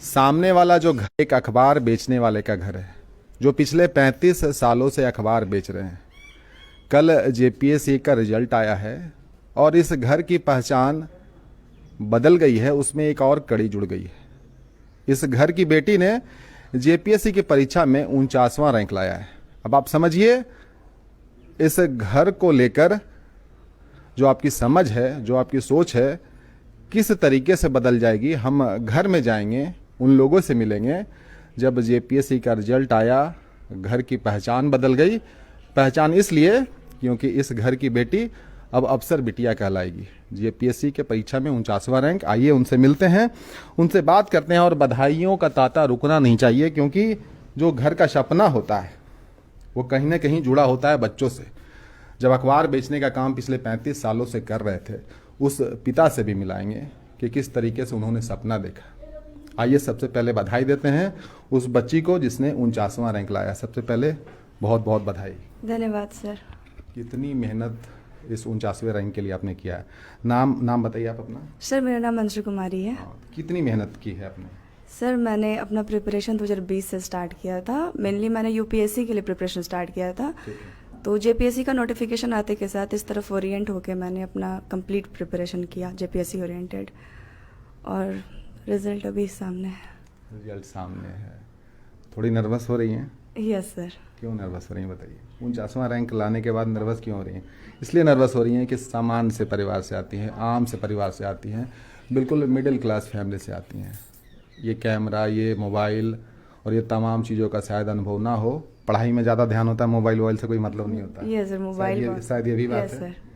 सामने वाला जो घर एक अखबार बेचने वाले का घर है, जो पिछले 35 सालों से अखबार बेच रहे हैं। कल जेपीएससी का रिजल्ट आया है और इस घर की पहचान बदल गई है, उसमें एक और कड़ी जुड़ गई है। इस घर की बेटी ने जेपीएससी की परीक्षा में 49वां रैंक लाया है। अब आप समझिए, इस घर को लेकर जो आपकी समझ है, जो आपकी सोच है, किस तरीके से बदल जाएगी। हम घर में जाएंगे, उन लोगों से मिलेंगे। जब जेपीएससी का रिजल्ट आया, घर की पहचान बदल गई। पहचान इसलिए क्योंकि इस घर की बेटी अब अफसर बिटिया कहलाएगी। जेपीएससी के परीक्षा में 49वां रैंक। आइए उनसे मिलते हैं, उनसे बात करते हैं। और बधाइयों का तांता रुकना नहीं चाहिए, क्योंकि जो घर का सपना होता है वो कहीं ना कहीं जुड़ा होता है बच्चों से। जब अखबार बेचने का काम पिछले 35 सालों से कर रहे थे, उस पिता से भी मिलाएंगे कि किस तरीके से उन्होंने सपना देखा। आइए सबसे पहले बधाई देते हैं उस बच्ची को जिसने 49वां रैंक लाया। सबसे पहले बहुत बहुत बधाई। धन्यवाद सर। कितनी मेहनत इस 49वें रैंक के लिए आपने किया है। नाम बताइए आप अपना। सर मेरा नाम अंशु कुमारी है। कितनी मेहनत की है आपने। सर मैंने अपना प्रिपरेशन 2020 से स्टार्ट किया था। मेनली मैंने यूपीएससी के लिए प्रिपरेशन स्टार्ट किया था। तो जेपीएससी का नोटिफिकेशन आते के साथ इस तरफ ओरिएंट होकर मैंने अपना कंप्लीट प्रिपरेशन किया जेपीएससी ओरिएंटेड, और रिजल्ट अभी सामने है। रिजल्ट सामने है। थोड़ी नर्वस हो रही हैं। Yes sir. क्यों नर्वस हो रही हैं बताइए। 49वां रैंक लाने के बाद नर्वस क्यों हो रही हैं। इसलिए नर्वस हो रही हैं कि सामान्य से परिवार से आती हैं, आम से परिवार से आती हैं, बिल्कुल मिडिल क्लास फैमिली से आती हैं। ये कैमरा, ये मोबाइल और ये तमाम चीज़ों का शायद अनुभव ना हो। पढ़ाई में ज़्यादा ध्यान होता है, मोबाइल वोबाइल से कोई मतलब नहीं होता। यस सर, मोबाइल शायद ये भी बात यस है। सर।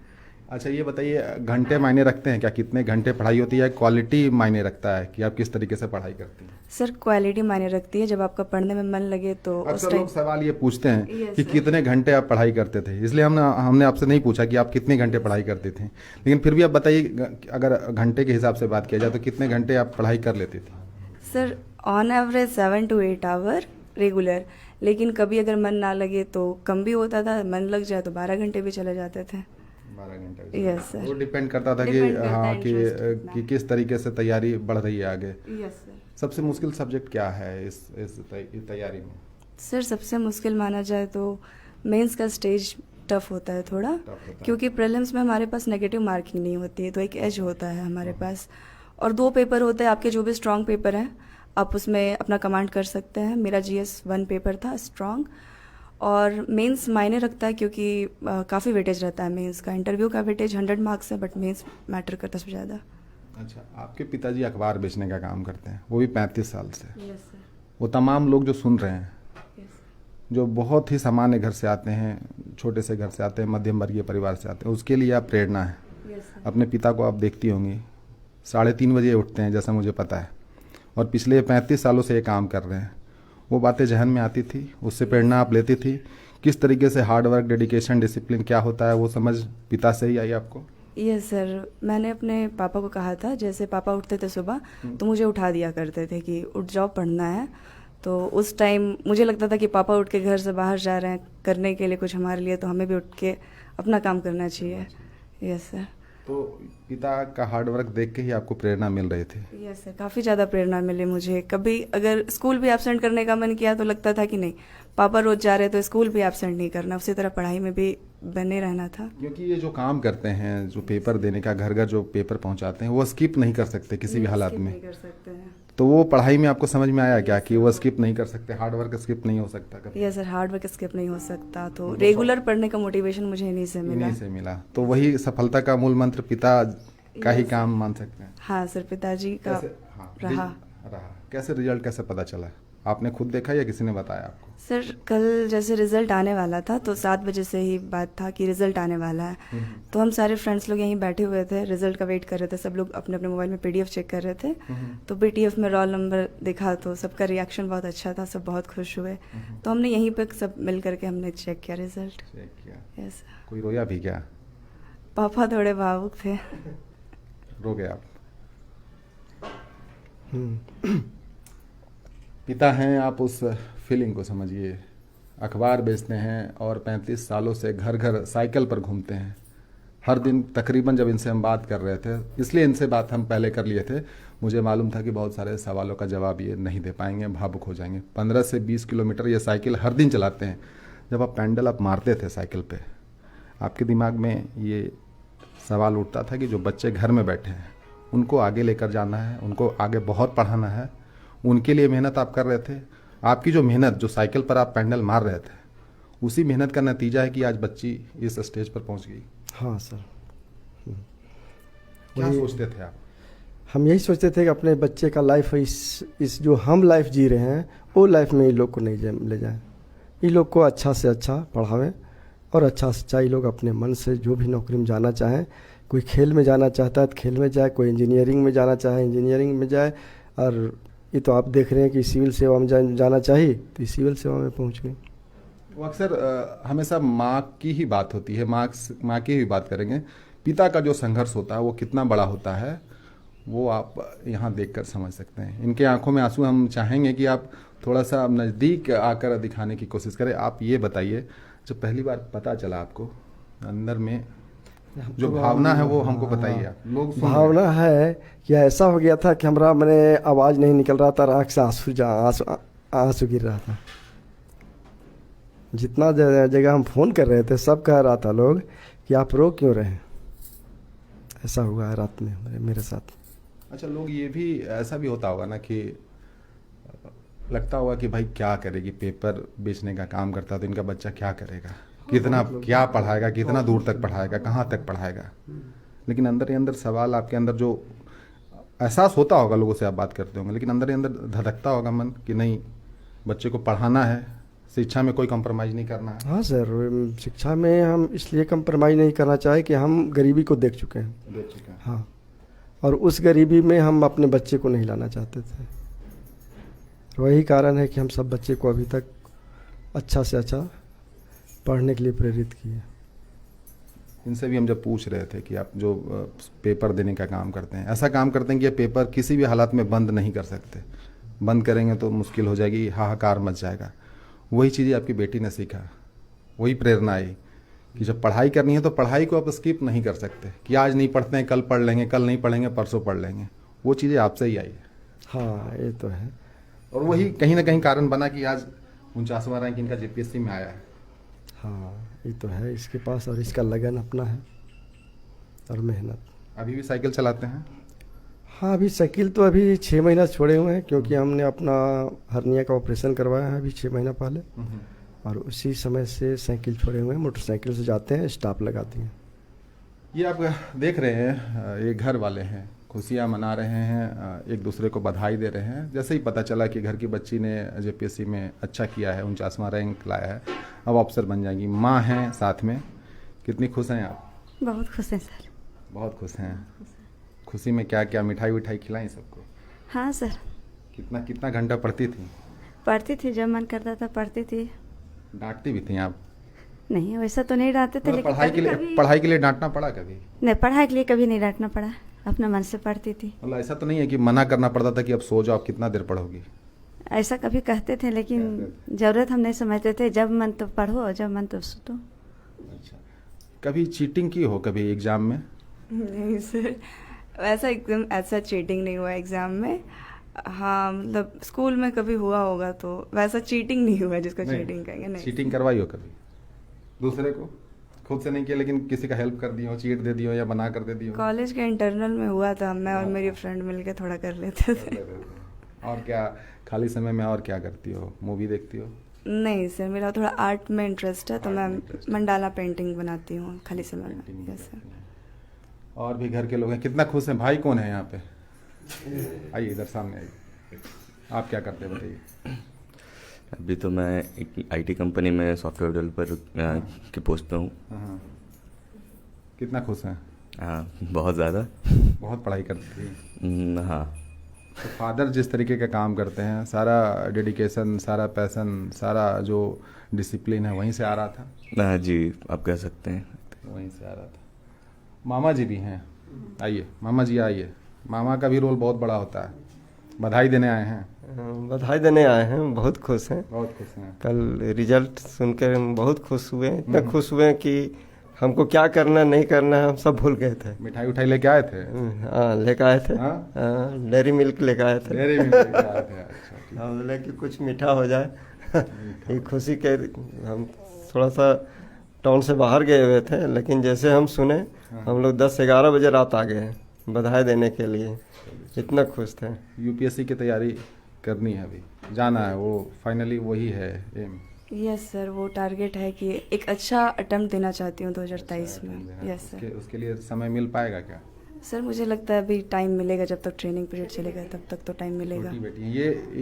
अच्छा ये बताइए, घंटे मायने रखते हैं क्या। कितने घंटे पढ़ाई होती है। क्वालिटी मायने रखता है कि आप किस तरीके से पढ़ाई करती हैं। सर क्वालिटी मायने रखती है। जब आपका पढ़ने में मन लगे तो उस अक्सर टाइम। लोग सवाल ये पूछते हैं Yes, कि sir. कितने घंटे आप पढ़ाई करते थे, इसलिए हमने आपसे नहीं पूछा कि आप कितने घंटे पढ़ाई करते थे। लेकिन फिर भी आप बताइए, अगर घंटे के हिसाब से बात किया जाए तो कितने घंटे आप पढ़ाई कर लेते थे। Sir on average 7 to 8 hour regular, लेकिन कभी अगर मन ना लगे तो कम भी होता था। मन लग जाए तो 12 घंटे भी चले जाते थे। 12 घंटे। Yes sir. वो डिपेंड करता था कि Depend करता हाँ है interest कितना कि है। किस तरीके से तैयारी बढ़ रही है आगे। Yes sir. सबसे मुश्किल सब्जेक्ट क्या है इस तैयारी में। सर सबसे मुश्किल माना जाए तो मेंस का स्टेज टफ होता है थोड़ा, टफ होता है। क्योंकि प्रीलिम्स में हमारे पास नेगेटिव मार्किंग नहीं होती है, तो एक एज होता है हमारे पास। और 2 पेपर होते हैं आपके, जो भी स्ट्रॉन्ग पेपर हैं आप उसमें अपना कमांड कर सकते हैं। मेरा जीएस 1 पेपर था स्ट्रॉन्ग। और मेंस मायने रखता है क्योंकि काफ़ी वेटेज रहता है मेंस का। इंटरव्यू का वेटेज 100 मार्क्स है, बट मेंस मैटर करता है सबसे ज़्यादा। अच्छा, आपके पिताजी अखबार बेचने का काम करते हैं, वो भी 35 साल से। Yes sir. वो तमाम लोग जो सुन रहे हैं, यस जो बहुत ही सामान्य घर से आते हैं, छोटे से घर से आते हैं, मध्यम वर्गीय परिवार से आते हैं, उसके लिए आप प्रेरणा है। Yes sir. अपने पिता को आप देखती होंगी, 3:30 बजे उठते हैं जैसा मुझे पता है, और पिछले 35 सालों से ये काम कर रहे हैं। वो बातें जहन में आती थी, उससे प्रेरणा आप लेती थी। किस तरीके से हार्ड वर्क, डेडिकेशन, डिसिप्लिन क्या होता है, वो समझ पिता से ही आई आपको। Yes sir. मैंने अपने पापा को कहा था, जैसे पापा उठते थे सुबह तो मुझे उठा दिया करते थे कि उठ जाओ पढ़ना है। तो उस टाइम मुझे लगता था कि पापा उठ के घर से बाहर जा रहे हैं करने के लिए कुछ हमारे लिए, तो हमें भी उठ के अपना काम करना चाहिए। Yes sir. तो पिता का हार्ड वर्क देख के ही आपको प्रेरणा मिल रही थी। यस सर, काफ़ी ज़्यादा प्रेरणा मिली मुझे। कभी अगर स्कूल भी एब्सेंट करने का मन किया तो लगता था कि नहीं, पापा रोज जा रहे तो स्कूल भी एब्सेंट नहीं करना, उसी तरह पढ़ाई में भी बने रहना था। क्योंकि ये जो काम करते हैं, जो पेपर देने का, घर घर जो पेपर पहुंचाते हैं, वो स्किप नहीं कर सकते किसी भी हालात skip में। नहीं कर सकते हैं। तो वो पढ़ाई में आपको समझ में आया क्या कि वो स्किप नहीं कर सकते, हार्ड वर्क स्किप नहीं हो सकता कभी। Yes sir, hard work skip नहीं हो सकता। तो रेगुलर पढ़ने का मोटिवेशन मुझे इन्हीं से मिला। इन्हीं से मिला। तो वही सफलता का मूल मंत्र पिता का ही काम मान सकते हैं। हाँ सर, पिताजी का हाँ, रहा। कैसे रिजल्ट कैसे पता चला, आपने खुद देखा या किसी ने बताया आपको। सर कल जैसे रिजल्ट आने वाला था तो 7 बजे से ही बात था कि रिजल्ट आने वाला है। तो हम सारे फ्रेंड्स लोग यहीं बैठे हुए थे, रिजल्ट का वेट कर रहे थे। सब लोग अपने अपने मोबाइल में पीडीएफ चेक कर रहे थे। तो पीडीएफ में रोल नंबर दिखा तो सबका रिएक्शन बहुत अच्छा था, सब बहुत खुश हुए। तो हमने यहीं पे सब मिल करके हमने चेक किया रिजल्ट। चेक किया। यस। कोई रोया भी क्या। पापा थोड़े भावुक थे। रो गए आप। पिता हैं आप, उस फीलिंग को समझिए। अखबार बेचते हैं और 35 सालों से घर घर साइकिल पर घूमते हैं, हर दिन तकरीबन जब इनसे हम बात कर रहे थे, इसलिए इनसे बात हम पहले कर लिए थे, मुझे मालूम था कि बहुत सारे सवालों का जवाब ये नहीं दे पाएंगे, भावुक हो जाएंगे। 15 से 20 किलोमीटर ये साइकिल हर दिन चलाते हैं। जब आप पैडल आप मारते थे साइकिल पे, आपके दिमाग में ये सवाल उठता था कि जो बच्चे घर में बैठे हैं उनको आगे लेकर जाना है, उनको आगे बहुत पढ़ाना है, उनके लिए मेहनत आप कर रहे थे। आपकी जो मेहनत, जो साइकिल पर आप पैडल मार रहे थे, उसी मेहनत का नतीजा है कि आज बच्ची इस स्टेज पर पहुंच गई। हाँ सर। क्या सोचते थे आप? हम यही सोचते थे कि अपने बच्चे का लाइफ इस जो हम लाइफ जी रहे हैं वो लाइफ में ये लोग को नहीं ले जाएं, ये लोग को अच्छा से अच्छा पढ़ावें और अच्छा से अच्छा ये लोग अपने मन से जो भी नौकरी में जाना चाहें। कोई खेल में जाना चाहता है तो खेल में जाए, कोई इंजीनियरिंग में जाना चाहे इंजीनियरिंग में जाए, और ये तो आप देख रहे हैं कि सिविल सेवा में जाना चाहिए तो ये सिविल सेवा में पहुँच गई। वो अक्सर हमेशा माँ की ही बात होती है, माँ की ही बात करेंगे। पिता का जो संघर्ष होता है वो कितना बड़ा होता है वो आप यहाँ देखकर समझ सकते हैं। इनके आंखों में आंसू। हम चाहेंगे कि आप थोड़ा सा नज़दीक आकर दिखाने की कोशिश करें। आप ये बताइए, जब पहली बार पता चला आपको, अंदर में जो भावना है वो हमको बताइए। आप लोग सुन रहे हैं। भावना है कि ऐसा हो गया था कि हमारा मैंने आवाज़ नहीं निकल रहा था, आँख से आंसू गिर रहा था। जितना जगह हम फ़ोन कर रहे थे सब कह रहा था लोग कि आप रो क्यों रहे हैं। ऐसा हुआ है रात में मेरे साथ। अच्छा, लोग ये भी, ऐसा भी होता होगा ना कि लगता होगा कि भाई क्या करेगी, पेपर बेचने का काम करता है तो इनका बच्चा क्या करेगा, कितना क्या पढ़ाएगा, कितना दूर तक पढ़ाएगा, कहाँ तक पढ़ाएगा। लेकिन अंदर ही अंदर सवाल आपके अंदर जो एहसास होता होगा, लोगों से आप बात करते होंगे, लेकिन अंदर ही अंदर धड़कता होगा मन कि नहीं, बच्चे को पढ़ाना है, शिक्षा में कोई कंप्रोमाइज़ नहीं करना है। हाँ सर, शिक्षा में हम इसलिए कंप्रोमाइज़ नहीं करना चाहे कि हम गरीबी को देख चुके हैं। देख चुके हैं। हाँ, और उस गरीबी में हम अपने बच्चे को नहीं लाना चाहते थे। वही कारण है कि हम सब बच्चे को अभी तक अच्छा से अच्छा पढ़ने के लिए प्रेरित किए। इनसे भी हम जब पूछ रहे थे कि आप जो पेपर देने का काम करते हैं, ऐसा काम करते हैं कि ये पेपर किसी भी हालात में बंद नहीं कर सकते, बंद करेंगे तो मुश्किल हो जाएगी, हाहाकार मच जाएगा। वही चीज़ें आपकी बेटी ने सीखा, वही प्रेरणा आई कि जब पढ़ाई करनी है तो पढ़ाई को आप स्किप नहीं कर सकते कि आज नहीं पढ़ते हैं कल पढ़ लेंगे, कल नहीं पढ़ेंगे परसों पढ़ लेंगे। वो चीज़ें आपसे ही आई है। हाँ, ये तो है। और वही कहीं ना कहीं कारण बना कि आज 49वां रैंक इनका जीपीएससी में आया है। हाँ, ये तो है इसके पास, और इसका लगन अपना है और मेहनत। अभी भी साइकिल चलाते हैं? हाँ, अभी साइकिल तो अभी 6 महीना छोड़े हुए हैं क्योंकि हमने अपना हर्निया का ऑपरेशन करवाया है अभी 6 महीना पहले, और उसी समय से साइकिल छोड़े हुए हैं। मोटरसाइकिल से जाते हैं, स्टॉप लगाती हैं। ये आप देख रहे हैं, ये घर वाले हैं, खुशियाँ मना रहे हैं, एक दूसरे को बधाई दे रहे हैं। जैसे ही पता चला कि घर की बच्ची ने जेपीएससी में अच्छा किया है, 49वां रैंक लाया है, अब अफसर बन जाएंगी, माँ हैं साथ में, कितनी खुश हैं आप? बहुत खुश हैं सर। बहुत खुश हैं। खुशी में क्या क्या मिठाई विठाई खिलाई सबको? हाँ सर, कितना कितना घंटा पढ़ती थी? पढ़ती थी, जब मन करता था पढ़ती थी। डांटती भी थी आप? नहीं, वैसा तो नहीं डांटते थे, मतलब लेकिन कभी-कभी- पढ़ाई के लिए डांटना पड़ा कभी? नहीं, पढ़ाई के लिए कभी नहीं डांटना पड़ा, अपने मन से पढ़ती थी। मतलब ऐसा तो नहीं है कि मना करना पड़ता था कि अब सो जाओ, आप कितना देर पढ़ोगी? ऐसा कभी कहते थे, लेकिन ज़रूरत हम नहीं समझते थे। जब मन तो पढ़ो और जब मन तो सुतो। अच्छा, कभी चीटिंग की हो कभी एग्जाम में? नहीं सर, वैसा एकदम ऐसा चीटिंग नहीं हुआ एग्ज़ाम में। हाँ, मतलब स्कूल में कभी हुआ होगा, तो वैसा चीटिंग नहीं हुआ जिसको चीटिंग कहेंगे। नहीं, चीटिंग करवाई हो कभी दूसरे को? खुद से नहीं किया लेकिन किसी का हेल्प कर दी हो, चीट दे दी हो या बना कर दे दी हो? कॉलेज के इंटरनल में हुआ था, मैं और मेरी फ्रेंड मिलके थोड़ा कर लेते थे। और क्या खाली समय में और क्या करती हो? मूवी देखती हो? नहीं सर, मेरा थोड़ा आर्ट में इंटरेस्ट है, तो मैं मंडाला पेंटिंग बनाती हूँ खाली समय Painting में। यस करती सर। हैं। और भी घर के लोग हैं, कितना खुश हैं? भाई कौन है यहाँ पे? आइए इधर सामने आइए। आप क्या करते हैं बताइए? अभी तो मैं एक आईटी कंपनी में सॉफ्टवेयर डेवलपर की पोस्ट पे हूँ। हाँ। कितना खुश हैं? हाँ, बहुत ज़्यादा। बहुत पढ़ाई करती थी? हाँ। तो फादर जिस तरीके का काम करते हैं, सारा डेडिकेशन, सारा पैशन, सारा जो डिसिप्लिन है वहीं से आ रहा था? जी, आप कह सकते हैं। वहीं से आ रहा था। मामा जी भी हैं, आइए मामा जी आइए। मामा का भी रोल बहुत बड़ा होता है। बधाई देने आए हैं? बधाई देने आए हैं, बहुत खुश हैं। बहुत खुश हैं। कल रिजल्ट सुनकर हम बहुत खुश हुए, इतना खुश हुए कि हमको क्या करना नहीं करना है हम सब भूल गए थे। मिठाई उठाई लेके आए थे? हाँ लेकर आए थे। हाँ? हाँ डेयरी मिल्क लेकर आए थे। डेयरी मिल्क लेके आए थे, अच्छा ठीक। हम बोले कि कुछ मीठा हो जाए। ये खुशी के हम थोड़ा सा टाउन से बाहर गए हुए थे, लेकिन जैसे हम सुने हम लोग 10-11 बजे रात आ गए बधाई देने के लिए, इतना खुश थे। यूपीएससी की तैयारी करनी है, अभी जाना है, वो फाइनली वही है एम। यस सर, वो टारगेट है कि एक अच्छा अटेम्प्ट देना चाहती हूँ 2023 में। Yes sir. उसके लिए समय मिल पाएगा क्या? सर मुझे लगता है अभी टाइम मिलेगा, जब तक ट्रेनिंग पीरियड चलेगा तब तक तो टाइम मिलेगा। छोटी बेटी हैं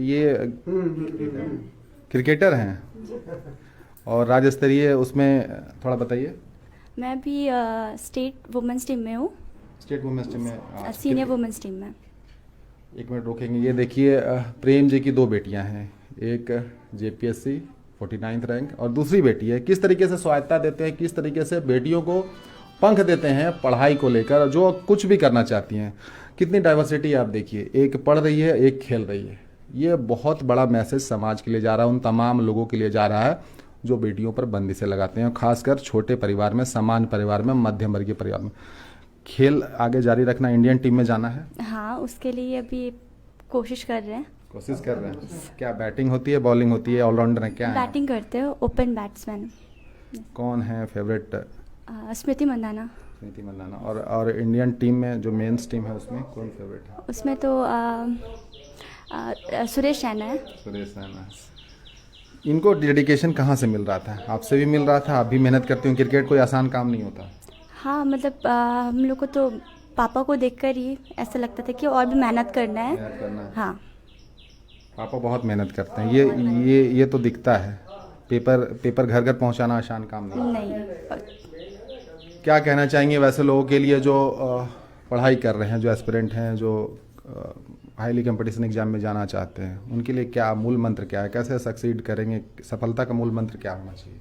ये क्रिकेटर हैं और राज्य स्तरीय, उसमें थोड़ा बताइए। मैं भी स्टेट वुमेंस टीम में हूँ, स्टेट वुमेन्स टीम में, सीनियर वुमेंस टीम में। एक मिनट रोकेंगे। ये देखिए प्रेम जी की दो बेटियां हैं, एक जेपीएससी 49th रैंक और दूसरी बेटी है। किस तरीके से सहायता देते हैं, किस तरीके से बेटियों को पंख देते हैं पढ़ाई को लेकर, जो कुछ भी करना चाहती हैं। कितनी डाइवर्सिटी आप देखिए, एक पढ़ रही है, एक खेल रही है। ये बहुत बड़ा मैसेज समाज के लिए जा रहा है, उन तमाम लोगों के लिए जा रहा है जो बेटियों पर बंदिशें लगाते हैं, खासकर छोटे परिवार में, सामान्य परिवार में, मध्यम वर्गीय परिवार में। खेल आगे जारी रखना, इंडियन टीम में जाना है? हाँ, उसके लिए अभी कोशिश कर रहे हैं। कोशिश कर रहे हैं। क्या बैटिंग होती है, बॉलिंग होती है, ऑलराउंडर है क्या है? बैटिंग करते हो, ओपन बैट्समैन। कौन है फेवरेट? स्मृति मंदाना। स्मृति मंदाना। और इंडियन टीम में जो मेंस टीम है उसमें कौन फेवरेट है? उसमें तो सुरेश रैना है। सुरेश रैना। इनको डेडिकेशन कहाँ से मिल रहा था? आपसे भी मिल रहा था? आप भी मेहनत करते हो? क्रिकेट कोई आसान काम नहीं होता। हाँ, मतलब हम लोग को तो पापा को देखकर ही ऐसा लगता था कि और भी मेहनत करना है। मेहनत करना है। हाँ, पापा बहुत मेहनत करते हैं, ये तो दिखता है। पेपर घर घर पहुंचाना आसान काम नहीं। क्या कहना चाहेंगे वैसे लोगों के लिए जो पढ़ाई कर रहे हैं, जो एस्पिरेंट हैं, जो हाईली कंपटीशन एग्जाम में जाना चाहते हैं, उनके लिए क्या मूल मंत्र क्या है? कैसे सक्सीड करेंगे? सफलता का मूल मंत्र क्या होना चाहिए?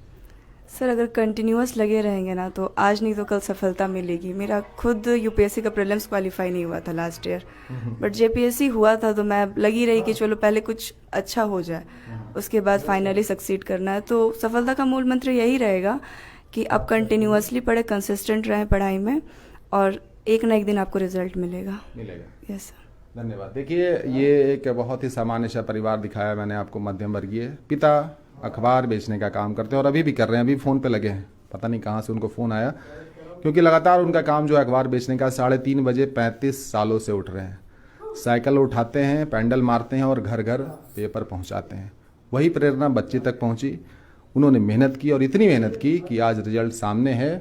सर अगर कंटिन्यूअस लगे रहेंगे ना तो आज नहीं तो कल सफलता मिलेगी। मेरा खुद यूपीएससी का प्रीलिम्स क्वालिफाई नहीं हुआ था लास्ट ईयर, बट जेपीएससी हुआ था, तो मैं लगी रही कि चलो पहले कुछ अच्छा हो जाए, उसके बाद फाइनली सक्सीड करना है। तो सफलता का मूल मंत्र यही रहेगा कि आप कंटिन्यूअसली पढ़े, कंसिस्टेंट रहें पढ़ाई में, और एक ना एक दिन आपको रिजल्ट मिलेगा। Yes sir. धन्यवाद। देखिए ये एक बहुत ही सामान्य सा परिवार दिखाया मैंने आपको, मध्यम वर्गीय। पिता अखबार बेचने का काम करते हैं और अभी भी कर रहे हैं, अभी फ़ोन पे लगे हैं, पता नहीं कहाँ से उनको फ़ोन आया, क्योंकि लगातार उनका काम जो है अखबार बेचने का। 3:30 बजे 35 सालों से उठ रहे हैं, साइकिल उठाते हैं, पैंडल मारते हैं और घर घर पेपर पहुंचाते हैं। वही प्रेरणा बच्चे तक पहुंची, उन्होंने मेहनत की और इतनी मेहनत की कि आज रिजल्ट सामने है।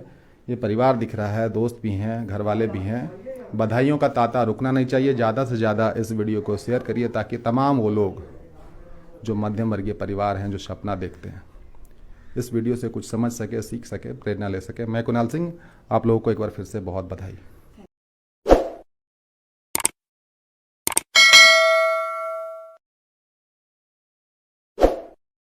ये परिवार दिख रहा है, दोस्त भी हैं, घर वाले भी हैं। बधाइयों का तांता रुकना नहीं चाहिए। ज़्यादा से ज़्यादा इस वीडियो को शेयर करिए ताकि तमाम वो लोग जो मध्यम वर्गीय परिवार हैं, जो सपना देखते हैं, इस वीडियो से कुछ समझ सके, सीख सके, प्रेरणा ले सके। मैं कुणाल सिंह, आप लोगों को एक बार फिर से बहुत बधाई।